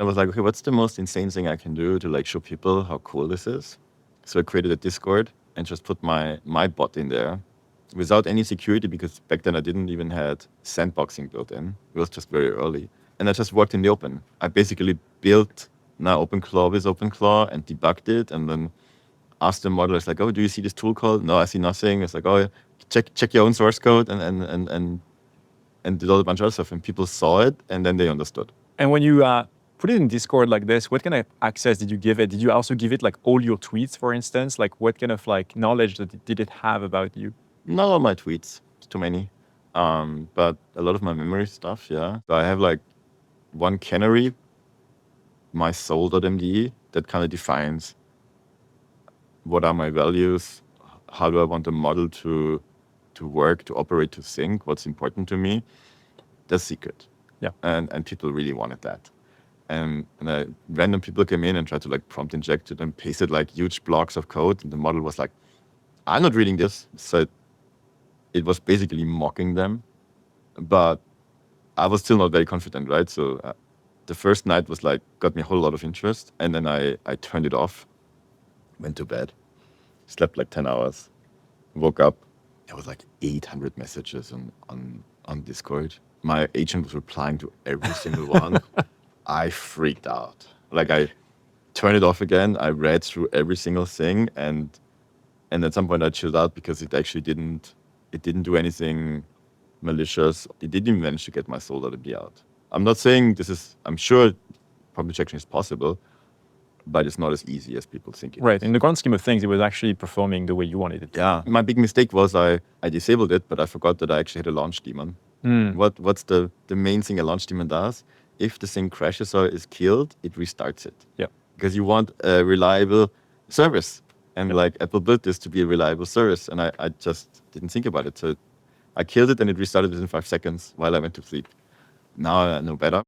I was like, okay, what's the most insane thing I can do to like show people how cool this is? So I created a Discord and just put my bot in there without any security because back then I didn't even had sandboxing built in. It was just very early. And I just worked in the open. I basically built now OpenClaw with OpenClaw and debugged it and then asked the model, it's like, oh, do you see this tool called? No, I see nothing. It's like, oh, check your own source code and did all a bunch of other stuff. And people saw it and then they understood. And when you put it in Discord like this, what kind of access did you give it? Did you also give it like all your tweets, for instance? Like what kind of like knowledge did it have about you? Not all my tweets, it's too many. But a lot of my memory stuff, yeah. So I have like one canary, my soul.md, that kind of defines what are my values, how do I want the model to work, to operate, to think, what's important to me. That's secret. Yeah. And people really wanted that. And random people came in and tried to like prompt inject it and pasted like huge blocks of code. And the model was like, I'm not reading this. So it was basically mocking them. But I was still not very confident, right? So the first night was like, got me a whole lot of interest. And then I turned it off, went to bed, slept like 10 hours, woke up. There was like 800 messages on Discord. My agent was replying to every single one. I freaked out. Like I turned it off again. I read through every single thing, and at some point I chilled out because it actually didn't do anything malicious. It didn't even manage to get my soul.md out. I'm not saying this is. I'm sure prompt injection is possible, but it's not as easy as people think it Right. is. In the grand scheme of things, it was actually performing the way you wanted it. Yeah. My big mistake was I disabled it, but I forgot that I actually had a launch daemon. What's the main thing a launch daemon does? If the thing crashes or is killed, it restarts it. Yeah. Because you want a reliable service. And like Apple built this to be a reliable service. And I just didn't think about it. So I killed it and it restarted within 5 seconds while I went to sleep. Now I know better.